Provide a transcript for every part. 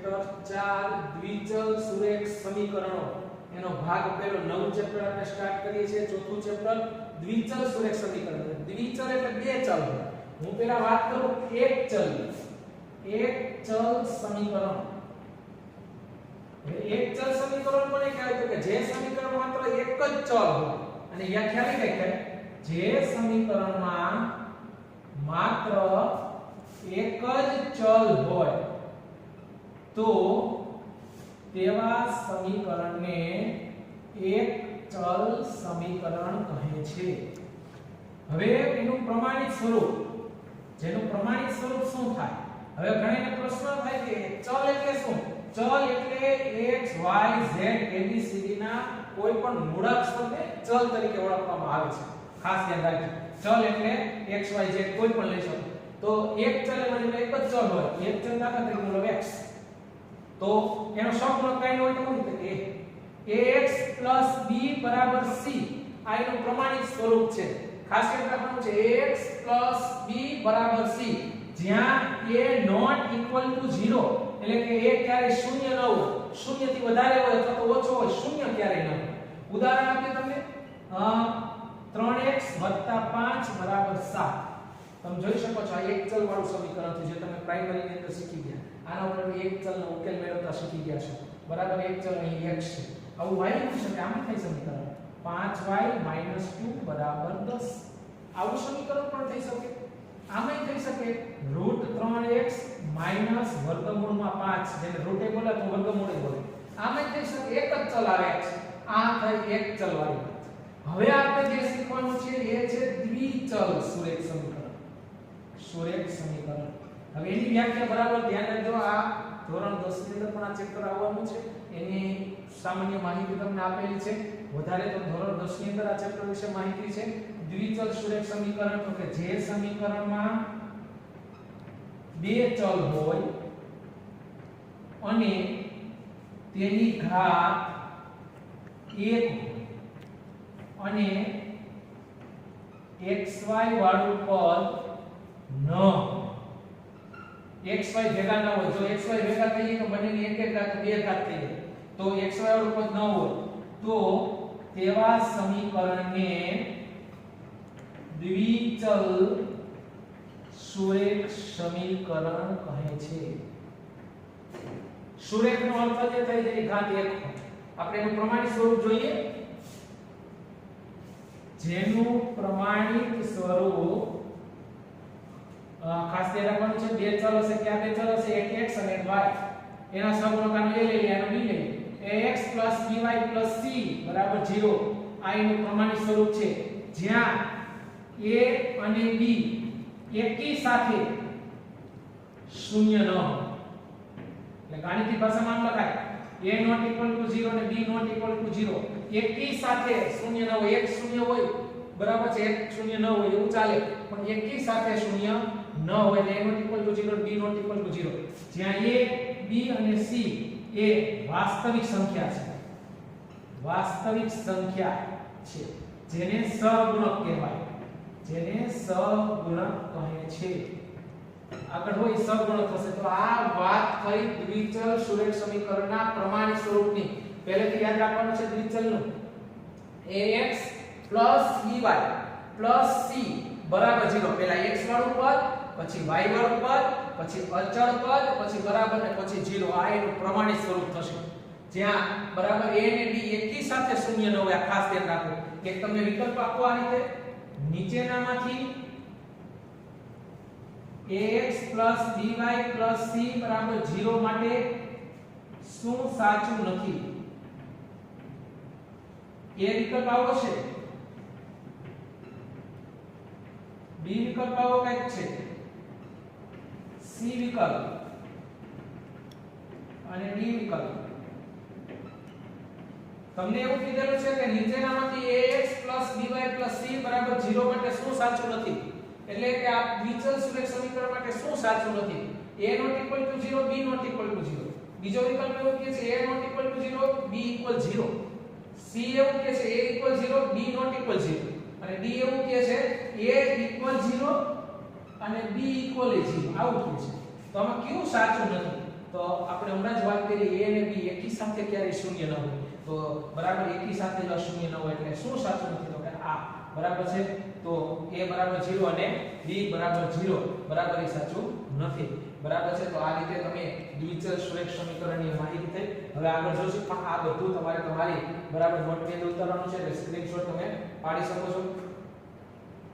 Chapter 4 દ્વિચલ સુરેખ સમીકરણો એનો ભાગ પહેલો નવું ચેપ્ટર આપણે સ્ટાર્ટ કરીએ છીએ ચોથું ચેપ્ટર દ્વિચલ સુરેખ સમીકરણ દ્વિચલ એટલે બે ચલ હું પહેલા વાત કરું એક ચલ સમીકરણ એક ચલ સમીકરણ કોને કહેવાય તો કે જે સમીકરણ માત્ર એક જ ચલ હોય અને વ્યાખ્યા કઈ કહે જે સમીકરણમાં માત્ર એક જ ચલ હોય તો તેવા સમીકરણને એક ચલ સમીકરણ કહે છે હવે એનું પ્રમાણિત સ્વરૂપ જેનું પ્રમાણિત સ્વરૂપ શું થાય હવે ઘણાને પ્રશ્ન થાય કે ચલ એટલે શું ચલ એટલે x y z abcd ના કોઈ પણ મૂળાક્ષરને ચલ તરીકે ઓળખવામાં આવે છે ખાસ ધ્યાન રાખજો ચલ એટલે x y z કોઈ પણ લઈ શકો તો એક ચલ એટલે એક જ ચલ હોય એક ચલ દાખલા તરીકે લો x તો એનો સહગુણક કઈ હોય તો શું કે ax b c આ એનું પ્રમાણિત સ્વરૂપ છે ખાસ યાદ રાખવાનું છે ax b c જ્યાં a not equal to 0 એટલે કે a ક્યારે શૂન્ય ન હોય શૂન્ય થી વધારે હોય અથવા તો ઓછો હોય શૂન્ય ક્યારે ન હોય ઉદાહરણ આપીએ તમને 3x 5 7 તમે જોઈ શકો છો આ એક ચલ વાળું સમીકરણ છે જે તમે પ્રાઇમરી ની અંદર શીખી ગયા આના ઉપર એક ચલનો ઉકેલ મેળવતા શીખી ગયા છો બરાબર એક ચલ અહીં x છે આવું y નું છે આમ થઈ સમીકરણ 5y 2 10 આવું સમીકરણ પણ થઈ શકે આમે થઈ શકે √3x વર્ગમૂળમાં 5 જેને રૂટે બોલે તો વર્ગમૂળે બોલે આમે થઈ શકે એક જ ચલ આવે x આ થઈ એક ચલ વાળી હવે આપણે જે શીખવાનું છે એ છે દ્વિચલ સુરેખ સમીકરણ હવે એની વ્યાખ્યા બરાબર ધ્યાન રાખજો આ ધોરણ 10 ની અંદર પણ આ ચેપ્ટર આવવાનું છે એની સામાન્ય માહિતી તમને આપેલી છે વધારે તો ધોરણ 10 ની અંદર આ ચેપ્ટર વિશે માહિતી છે દ્વિચલ સુરેખ સમીકરણ તો કે જે સમીકરણમાં બે ચલ હોય અને તેની ઘાત 1 અને xy વાળું પદ ન xy ભેગા ન હોય જો xy ભેગા થઈએ તો બંનેની એક એક ઘાત બે ઘાત થઈ જાય તો xy વાળું પદ ન હોય તો તેવા સમીકરણને દ્વિચલ સુરેખ સમીકરણ કહે છે સુરેખનો અર્થ એ થાય છે ઘાત 1 આપણે એનું પ્રમાણિત સ્વરૂપ જોઈએ જેનું પ્રમાણિત સ્વરૂપ ખાસ ધ્યાન રાખવાનું છે બે ચલ હશે કે આ બે ચલ હશે એક x અને એક y એના સહગુણક આનો a લઈએ આનો b લઈએ ax by c 0 આ એનું પ્રમાણિત સ્વરૂપ છે જ્યાં a અને b એકી સાથે શૂન્ય ન હોય એટલે ગાણિતિક ભાષામાં આમ લખાય a not equal to 0 અને b not equal to 0 એકી સાથે શૂન્ય ન હોય એક શૂન્ય હોય બરાબર છે એક શૂન્ય ન હોય એવું ચાલે પણ એકી સાથે શૂન્ય ન હોય એટલે a not equal to 0 b not equal to 0 જ્યાં a b અને c એ વાસ્તવિક સંખ્યા છે જેને સહગુણક કહેવાય જેને સહગુણક કહે છે આગળ હોય સહગુણક થશે તો આ વાત થઈ દ્વિચલ સુરેખ સમીકરણના પ્રમાણિત સ્વરૂપની પહેલેથી યાદ રાખવાનું છે દ્વિચલનું ax by c બરાબર 0 પહેલા x વાળું પદ પછી y વાળું પદ પછી અચળ પદ પછી બરાબર ને પછી 0 આ એનું પ્રમાણિત સ્વરૂપ થશે જ્યાં બરાબર a અને b એકી સાથે શૂન્ય ન હોય ખાસ ધ્યાન રાખો એક તમને વિકલ્પ આપો આ રીતે નીચેનામાંથી ax by c બરાબર 0 માટે શું સાચું નથી એ વિકલ્પ આવો છે b વિકલ્પ આવો કંઈક છે c વિકલ્પ અને d વિકલ્પ તમને એવું કીધેલું છે કે નીચેનામાંથી ax by c બરાબર 0 માટે શું સાચું નથી એટલે કે આ દ્વિચલ સુરેખ સમીકરણ માટે શું સાચું નથી a not equal to 0 b not equal to 0 બીજો વિકલ્પ એવું કહે છે a not equal to 0 b equal 0 c એવું કહે છે a equal 0 b not equal 0 અને d એવું કહે છે a equal 0 અને b equal 0 આવું કહે છે તો આમાં કયું સાચું નથી તો આપણે હમણાં જ વાત કરી a અને b એકી સાથે ક્યારે શૂન્ય ન હોય તો બરાબર એકી સાથે જ અશૂન્ય ન હોય એટલે શું સાચું નથી તો કે આ બરાબર છે તો a બરાબર 0 અને b બરાબર 0 બરાબર એ સાચું નથી બરાબર છે તો આ રીતે તમે દ્વિચલ સુરેખ સમીકરણની માહિતી થઈ હવે આગળ જોશું પણ આ બધું તમારે તમારી બરાબર નોટપેડ ઉતારવાનું છે એટલે સ્ક્રીનશોટ તમે પાડી શકો છો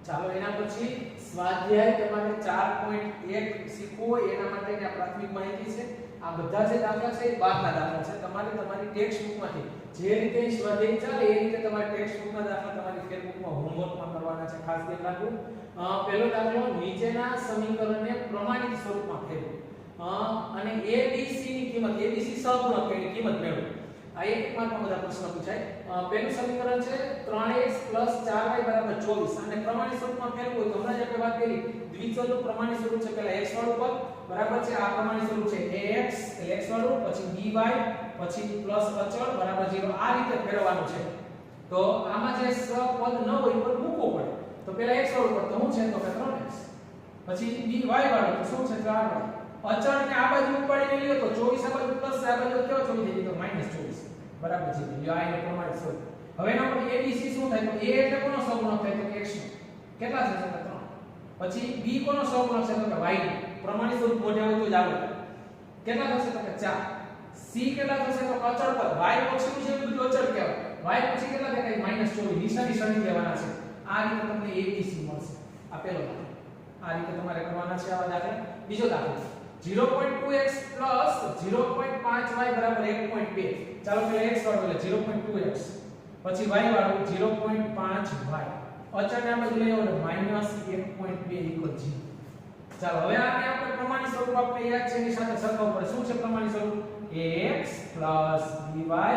ચાલો એના પછી સ્વાધ્યાય તમારે 4.1 શીખવો હોય એના માટેની આ પ્રાથમિક માહિતી છે આ બધા જે દાખલા છે એ બહારના દાખલા છે તમારે તમારી ટેક્સ્ટ બુકમાંથી જે રીતે સ્વાધ્યાય ચાલે એ રીતે તમારી ટેક્સ્ટ બુકના દાખલા તમારી ફેરબુકમાં હોમવર્કમાં કરવાના છે ખાસ ધ્યાન રાખવું પહેલો દાખલો નીચેના સમીકરણને પ્રમાણિત સ્વરૂપમાં ફેરવો અને abc ની કિંમત abc સહગુણકની કિંમત મેળવો આ એક માર્કમાં બધા પ્રશ્નો પૂછાય પહેલું સમીકરણ છે 3x 4y 24 અને પ્રમાણિત સ્વરૂપમાં ફેરવવું હોય તો હમણાં જ આપણે વાત કરી દ્વિચલનું પ્રમાણિત સ્વરૂપ છે પહેલા x વાળું પદ બરાબર છે આ પ્રમાણિત સ્વરૂપ છે ax એટલે x વાળું પછી by પછી પ્લસ અચળ બરાબર 0 આ રીતે ફેરવવાનું છે તો આમાં જે સપદ ન હોય પર મૂકવો પડે તો પહેલા x વાળું પદ તો શું છે તો કે 3x પછી by વાળું તો શું છે 4y અચળ ને આ બાજુ ઉપાડીને લ્યો તો 24 આ બાજુ પ્લસ આ બાજુ કેવો 24 થઈ ગયો તો -24 બરાબર છે જો આ એનો પ્રમાણિત સ્વરૂપ હવે એના પર abc શું થાય તો a એટલે કોનો સહગુણક થાય તો x નો કેટલા થશે તો 3 પછી b કોનો સહગુણક છે તો કે y નો પ્રમાણિત સ્વરૂપ મોઢે હોય તો જ આવે કેટલા થશે તો કે 4 c કેટલા થશે તો અચળ પદ y પછીનું છે બધું અચળ કહેવાય y પછી કેટલા દેખાય -24 નિશાની સળી લેવાના છે આ રીતે તમને abc મળશે આ પહેલો દાખલો આ રીતે તમારે કરવાના છે આવા દાખલા બીજો દાખલો 0.2x 0.5y 1.2 ચાલો પહેલા x વાળું એટલે 0.2x પછી y વાળું 0.5y અચળને આપણે લઈ આવો એટલે -1.2 0 ચાલો હવે આને આપણે પ્રમાણિત સ્વરૂપ આપણે યાદ છે એની સાથે સરખાવવું પડે શું છે પ્રમાણિત સ્વરૂપ ax by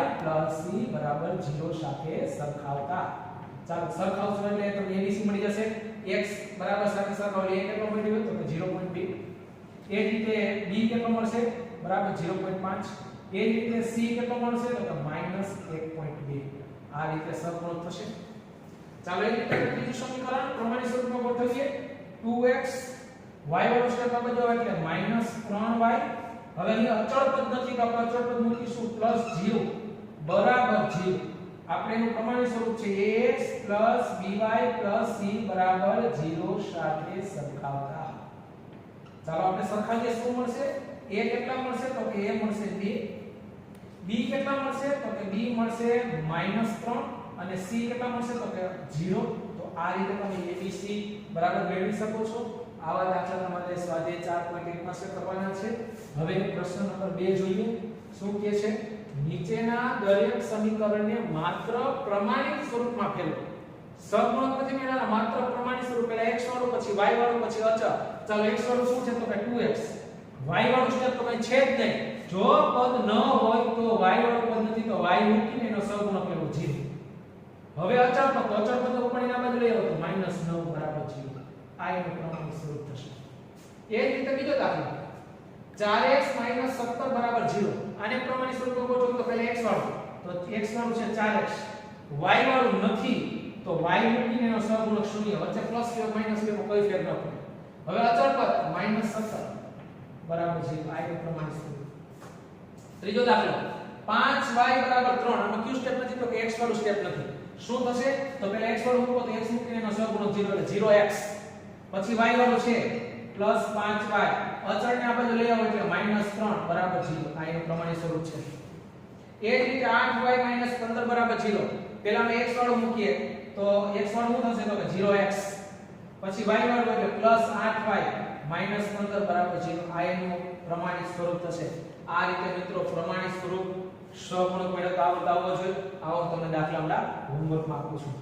c 0 સાથે સરખાવતા ચાલો સરખાવશું એટલે તમને abc મળી જશે x બરાબર સાથે સરખાવો a કેટલો મળ્યો તો કે 0.2 એ જ રીતે b કેટલો મળશે બરાબર 0.5 એ જ રીતે c કેટલો મળશે તો કે -1.2 આ રીતે સહગુણક થશે ચાલો એ રીતે ત્રીજું સમીકરણ પ્રમાણિત સ્વરૂપમાં ગોઠવીએ 2x y વાળું સ્ટેપ આ બાજુ એટલે -3y હવે અહીં અચળ પદ નથી તો આપણે અચળ પદ મૂકીશું +0 બરાબર 0 આપણે એનું પ્રમાણિત સ્વરૂપ છે ax by c બરાબર 0 સાથે સરખાવતા ચાલો આપણે સરખાવીએ શું મળશે a કેટલા મળશે તો કે a મળશે 2 b કેટલા મળશે તો કે b મળશે -3 અને c કેટલા મળશે તો કે 0 તો આ રીતે તમે abc બરાબર મેળવી શકો છો આવા દાખલા તમારે સ્વાધ્યાય 4.1 માં કરવાના છે હવે પ્રશ્ન નંબર 2 જોઈએ શું કહે છે નીચેના દરેક સમીકરણને માત્ર પ્રમાણિત સ્વરૂપમાં ફેરવો સહગુણક નથી મેળવવાના માત્ર પ્રમાણિત સ્વરૂપ પહેલા x વાળું પછી y વાળું પછી અચળ ચાલો x વાળું શું છે તો કે 2x y વાળું સ્ટેપ તો કઈ છે જ નહીં જો પદ ન હોય તો y વાળું પદ નથી તો y મૂકીને એનો સહગુણક લેવો 0 હવે અચળ પદ ઉપરની બાજુ લઈ આવો તો -9 બરાબર 0 આ એનું પ્રમાણિત સ્વરૂપ થશે એ જ રીતે બીજો દાખલો 4x 17 બરાબર 0 આને પ્રમાણિત સ્વરૂપમાં ગોઠવો તો પહેલા x વાળું તો x વાળું છે 4x y વાળું નથી તો y મૂકીને એનો સહગુણક 0 વચ્ચે પ્લસ કે માઈનસ કે કોઈ ફેર ન પડે હવે અચળ પદ -17 બરાબર 0 આ એનું પ્રમાણિત સ્વરૂપ ત્રીજો દાખલો 5y 3 આમાં ક્યુ સ્ટેપ નથી તો કે x વાળું સ્ટેપ નથી શું થશે તો પહેલા x વાળું મૂકો તો x મૂકીને એનો સહગુણક 0 એટલે 0x પછી y વાળું છે +5y અચળને આ બાજુ લઈ આવો એટલે -3 બરાબર 0 આ એનું પ્રમાણિત સ્વરૂપ છે એ જ રીતે 8y 15 બરાબર 0 પહેલામાં x વાળું મૂકીએ તો x વાળું શું થશે તો કે 0x પછી y વાળું એટલે +8y -15 બરાબર 0 આ એનું પ્રમાણિત સ્વરૂપ થશે આ રીતે મિત્રો પ્રમાણિત સ્વરૂપ સહગુણક મેળવતા આવડવો જોઈએ આવો તમને દાખલામાં હોમવર્કમાં આપું છું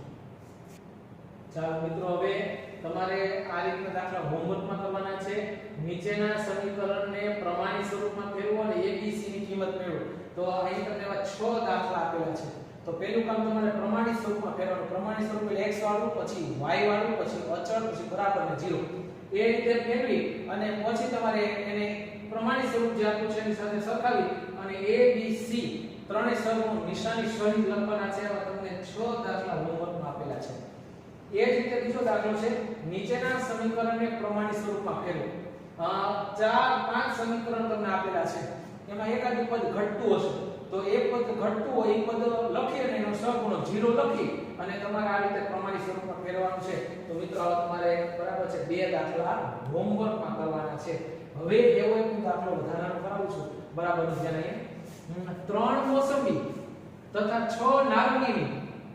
ચાલો મિત્રો હવે તમારે આ રીતના દાખલા હોમવર્કમાં કરવાના છે નીચેના સમીકરણને પ્રમાણિત સ્વરૂપમાં ફેરવો અને abc ની કિંમત મેળવો તો અહીં તમને એવા 6 દાખલા આપેલા છે તો પહેલું કામ તમારે પ્રમાણિત સ્વરૂપમાં ફેરવવાનું પ્રમાણિત સ્વરૂપ એટલે x વાળું પછી y વાળું પછી અચળ પછી બરાબર ને 0 એ રીતે ફેરવી અને પછી તમારે એને પ્રમાણિત સ્વરૂપ જે આપ્યું છે એની સાથે સરખાવી અને abc ત્રણેય સ્વરૂપનું નિશાની સહિત લખવાના છે એવા તમને 6 દાખલા હોમવર્કમાં આપેલા છે એ જ રીતે બીજો દાખલો છે નીચેના સમીકરણને પ્રમાણિત સ્વરૂપમાં ફેરવો 4-5 સમીકરણ તમને આપેલા છે એમાં એકાદ પદ ઘટતું હશે તો એક પદ ઘટતું હોય એ પદ લખી અને એનો સહગુણક 0 લખી અને તમારે આ રીતે પ્રમાણિત સ્વરૂપમાં ફેરવવાનું છે. તો મિત્રો હવે તમારે બરાબર છે બે દાખલા હોમવર્કમાં કરવાના છે. હવે એવો એક દાખલો વધારાનો કરાવું છું. બરાબર છે અહીંયા 3 મોસંબી તથા 6 નારંગીની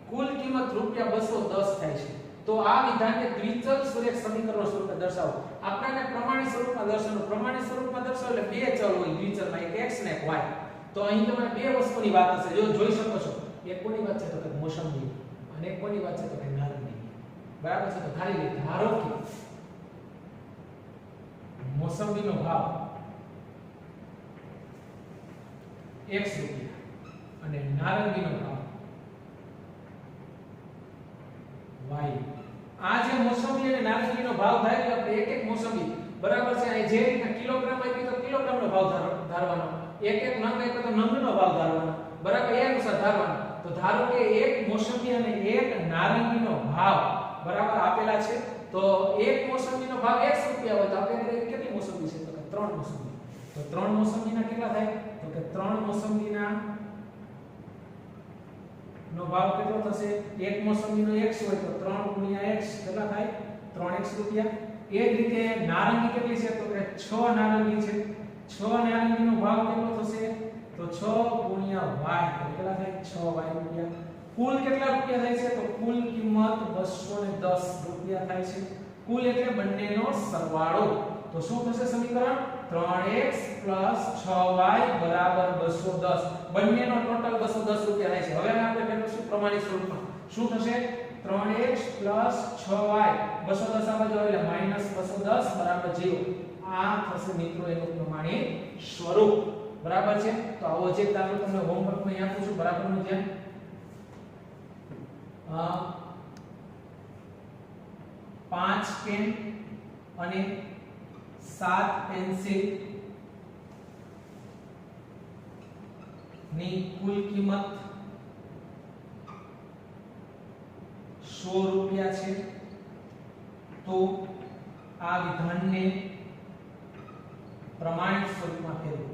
કુલ કિંમત ₹210 થાય છે. તો આ વિધાનને દ્વિચલ સુરેખ સમીકરણ સ્વરૂપે દર્શાવો. આપણને પ્રમાણિત સ્વરૂપમાં દર્શાવો. પ્રમાણિત સ્વરૂપમાં દર્શાવો એટલે બે ચલ હોય દ્વિચલમાં, એક x ને એક y. તો અહીં તમારે બે વસ્તુની વાત હશે. જો જોઈ શકો છો એક કોની વાત છે તો કે મોસંબી અને એક કોની વાત છે તો કે નારંગી. બરાબર છે. તો ખાલી ધારો કે મોસંબીનો ભાવ x રૂપિયા અને નારંગીનો ભાવ y. આ જે મોસંબી અને નારંગીનો ભાવ થાય એટલે આપણે એક એક મોસંબી બરાબર છે અહીં જે રીતના કિલોગ્રામ આપી તો કિલોગ્રામનો ભાવ ધારવાનો, એક એક નંગ આપી તો નંગનો ભાવ ધારવાનો, બરાબર એ અનુસાર ધારવાનો. તો ધારો કે એક મોસંબી અને એક નારંગીનો ભાવ બરાબર આપેલા છે. તો એક મોસંબીનો ભાવ x રૂપિયા હોય તો આપણે કેટલી મોસંબી છે તો કે 3 મોસંબી. તો 3 મોસંબીના કેટલા થાય તો કે 3 મોસંબીના નો ભાવ કેટલો થશે? એક મોસંબીનો x હોય તો 3 ગુણ્યા x કેટલા થાય? 3x રૂપિયા. એ જ રીતે નારંગી કેટલી છે તો કે 6 નારંગી છે. 6 નારંગીનો ભાવ કેટલો થશે તો 6 ગુણ્યા y તો કેટલા થાય? 6y રૂપિયા. કુલ કેટલા રૂપિયા થાય છે તો કુલ કિંમત 210 રૂપિયા થાય છે. કુલ એટલે બંનેનો સરવાળો. તો શું થશે સમીકરણ? 3x 6y 210. બંનેનો ટોટલ 210 રૂપિયા થાય છે. હવે આપણે મેળવીશું પ્રમાણિત સ્વરૂપમાં. શું થશે? 3x 6y 210 આ બાજુ એટલે -210 0. આ થશે મિત્રો એનું પ્રમાણિત સ્વરૂપ. બરાબર છે. તો આવો જે દાખલો તમને હોમવર્કમાં અહીં આપું છું. બરાબરનું ધ્યાન. 5 પેન અને 7 પેન્સિલ ની કુલ કિંમત 100 રૂપિયા છે. તો આ વિધાનને પ્રમાણિત સ્વરૂપમાં ફેરવો.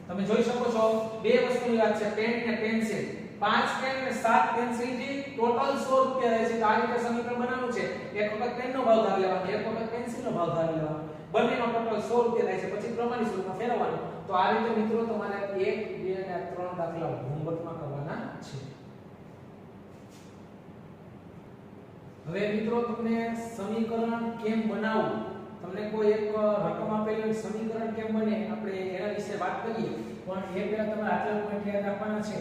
તમે જોઈ શકો છો બે વસ્તુની વાત છે, પેન અને પેન્સિલ. 5 પેન અને 7 પેન્સિલ થી ટોટલ 100 રૂપિયા રહે છે. તો આ રીતે સમીકરણ બનાવવાનું છે. એક વખત પેનનો ભાવ ધારી લેવાનો, એક વખત પેન્સિલનો ભાવ ધારી લેવાનો. બંનેનો ટોટલ 100 રૂપિયા રહે છે. પછી પ્રમાણિત સ્વરૂપમાં ફેરવવાનું. તો આ રીતે મિત્રો તમારે 1 2 અને 3 દાખલા હોમવર્કમાં કરવાના છે. હવે મિત્રો તમને સમીકરણ કેમ બનાવવું, તમને કોઈ એક રકમ આપેલી સમીકરણ કેમ બને આપણે એના વિશે વાત કરીએ. પણ એ પહેલા તમારે આટલા પોઈન્ટ યાદ રાખવાના છે.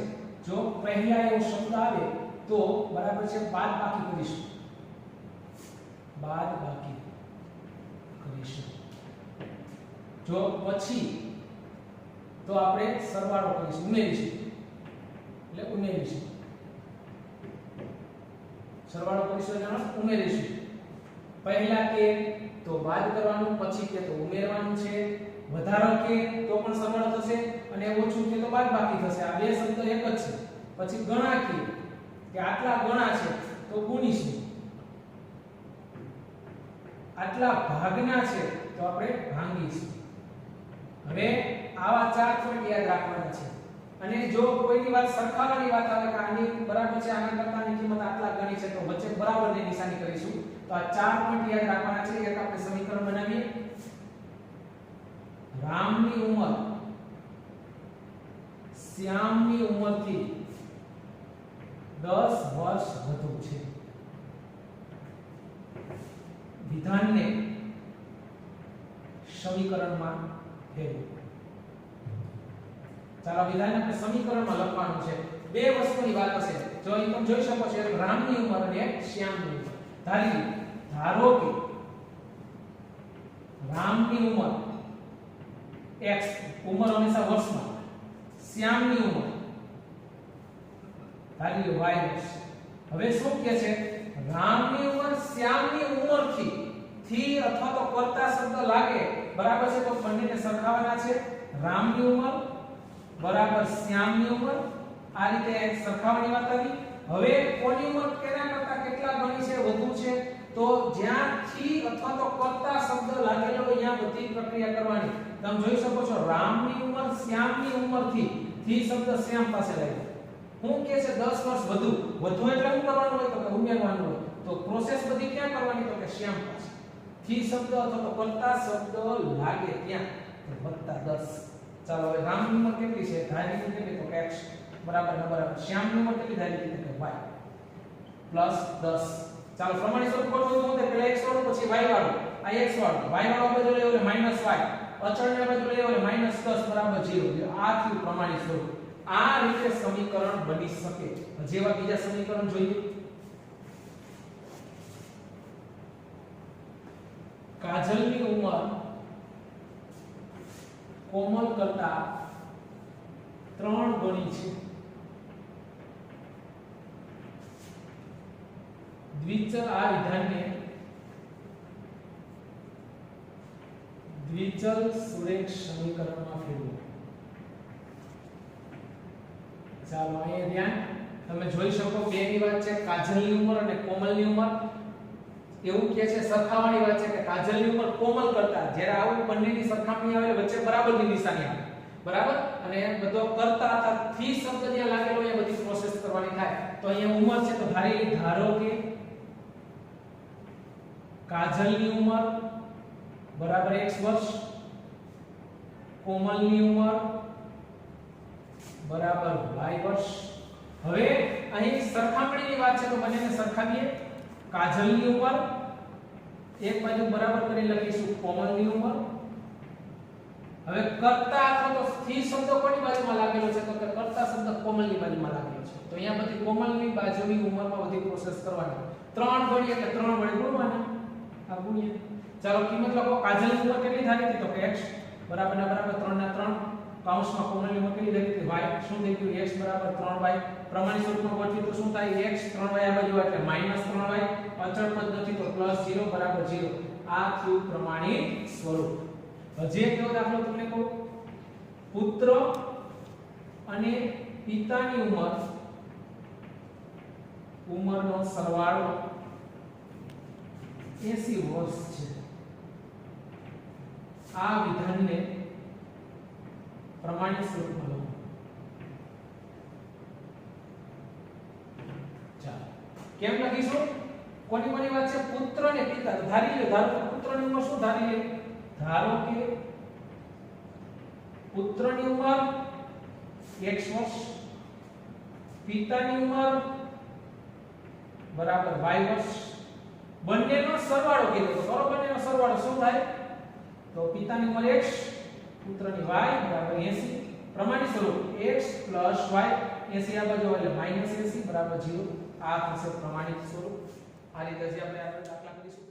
જો પહેલા એવો શબ્દ આવે તો બરાબર છે બાદબાકી કરીશું. બાદબાકી કરીશું. જો પછી તો આપણે સરવાળો કરીશું, ઉમેરીશું. એટલે ઉમેરીશું. સરવાળો કરીશું એટલે ઉમેરીશું. પહેલા કે તો બાદ કરવાનું, પછી કે તો ઉમેરવાનું છે. વધારો કે તો પણ સરવાળો થશે અને ઓછું કે તો બાદબાકી થશે. આ બે શબ્દ એક જ છે. પછી ગણા કે આટલા ગણા છે તો ગુણીશું. આટલા ભાગના છે તો આપણે ભાંગીશું. હવે આવા 4 પોઈન્ટ યાદ રાખવાના છે. અને જો કોઈની વાત સરખાવવાની વાત આવે કે આની બરાબર છે, આના કરતાની કિંમત આટલા ગણી છે તો વચ્ચે બરાબરની નિશાની કરીશું. તો આ 4 પોઈન્ટ યાદ રાખવાના છે. એક આપણે સમીકરણ બનાવીએ. રામની ઉંમર શ્યામની ઉંમરથી 10 વર્ષ વધુ છે. વિધાનને સમીકરણમાં ફેરવો. ચાલો વિધાન આપણે સમીકરણમાં લખવાનું છે. બે વસ્તુની વાત હશે. જો અહીં તમે જોઈ શકો છો એક રામની ઉંમર અને એક શ્યામની ઉંમર. ધારો કે રામની ઉંમર x, ઉંમર હંમેશા વર્ષમાં. શ્યામની ઉંમર ધારી લો y વર્ષ. હવે શું કહે છે? રામની ઉંમર શ્યામની ઉંમરથી થી અથવા તો કરતા શબ્દ લાગે બરાબર છે તો બંનેને સરખાવવાના છે. રામની ઉંમર બરાબર શ્યામની ઉંમર. આ રીતે સરખાવવાની વાત આવી. હવે કોની ઉંમર કેના કરતા કેટલા ગણી છે વધુ છે તો જ્યાંથી અથવા તો કરતા શબ્દ લાગેલો હોય ત્યાં બધી પ્રક્રિયા કરવાની. તમે જોઈ શકો છો રામની ઉંમર શ્યામની ઉંમરથી શબ્દ શ્યામ પાસે લાગ્યો. હું કે છે 10 વર્ષ વધુ એટલે શું કરવાનું હોય તો કે ઉમેરવાનું હોય. તો પ્રોસેસ બધી ક્યાં કરવાની તો કે શ્યામ પાસે. શબ્દ અથવા તો કરતા શબ્દ લાગે ત્યાં +10. ચાલો હવે રામની ઉંમર કેટલી છે ધારી કેટલી તો કે x બરાબર ને બરાબર. શ્યામની ઉંમર કેટલી ધારી કે y +10. ચાલો પ્રમાણિત સ્વરૂપ કરવું તો પહેલા x વાળું પછી y વાળું. આ x વાળું y વાળો બાજુ લેવો એટલે -y. અચળને બાજુ લેવો એટલે -10 બરાબર 0. આ થયું પ્રમાણિત સ્વરૂપ. આ રીતે સમીકરણ બની શકે. જેવા બીજા સમીકરણ જોઈએ. કાજલની ઉંમર કોમલ કરતા 3 ગણી છે. દ્વિચલ આ વિધાનને દ્વિચલ સુરેખ સમીકરણમાં ફેરવો. ચાલો અહીંયા ધ્યાન તમે જોઈ શકો બેની વાત છે કાજલની ઉંમર અને કોમલની ઉંમર. એવું કહે છે સરખાવવાની વાત છે કે કાજલની ઉંમર કોમલ કરતા જ્યારે આવું બંનેની સરખામણી આવે વચ્ચે બરાબરની નિશાની આવે બરાબર. અને બધો કરતા હતા થી શબ્દ જ્યાં લાગેલો એ બધી પ્રોસેસ કરવાની થાય. તો અહીંયા ઉંમર છે તો ધારો કે કાજલની ઉંમર બરાબર x વર્ષ, કોમલની ઉંમર બરાબર y વર્ષ. હવે અહીં સરખામણીની વાત છે તો બંનેને સરખાવીએ. કાજલની ઉંમર એક બાજુ બરાબર કરી લખીશું કોમલની ઉંમર. હવે કરતા અથવા તો થી શબ્દ કોની બાજુમાં લાગેલો છે તો કે કરતા શબ્દ કોમલની બાજુમાં લાગેલો છે. તો અહીંયા બધી કોમલની બાજુની ઉંમરમાં બધી પ્રોસેસ કરવાની. 3 ગણી એટલે 3 વડે ગુણવાના. આ ગુણ્યા. ચાલો કિંમત લખો. કાજલની ઉંમર કેટલી ધારી હતી તો કે x બરાબર ના બરાબર 3 ના 3 કૌંસમાં કોમલની ઉંમર કેટલી ધારી હતી y. શું થઈ ગયું x બરાબર 3y. પ્રમાણિત સ્વરૂપમાં ગોઠવીએ તો શું થાય x 3y આ બાજુ એટલે -3y. અચળ પદ નથી તો +0 બરાબર 0. આ થયું પ્રમાણિત સ્વરૂપ. હજી એક એવો દાખલો તમને કહું. પુત્ર અને પિતાની ઉંમરનો સરવાળો 80 વર્ષ છે. આ વિધાનને પ્રમાણિત સ્વરૂપમાં લખો. ચાલો કેમ લખીશું? કોની કોની વાત છે? પુત્ર અને પિતા. ધારી લે ધારો કે પુત્રની ઉંમર શું ધારી લે? ધારો કે પુત્રની ઉંમર x વર્ષ, પિતાની ઉંમર બરાબર y વર્ષ. બંનેનો સરવાળો કીધો તો કરો. બંનેનો સરવાળો શું થાય? તો પિતાની ઉંમર x, પુત્રની y બરાબર 80. પ્રમાણિત સ્વરૂપ x + y 80 આ બાજુ એટલે -80 બરાબર 0. આ થશે પ્રમાણિત સ્વરૂપ. આ રીતે જે આપણે આગળ દાખલા કરીશું.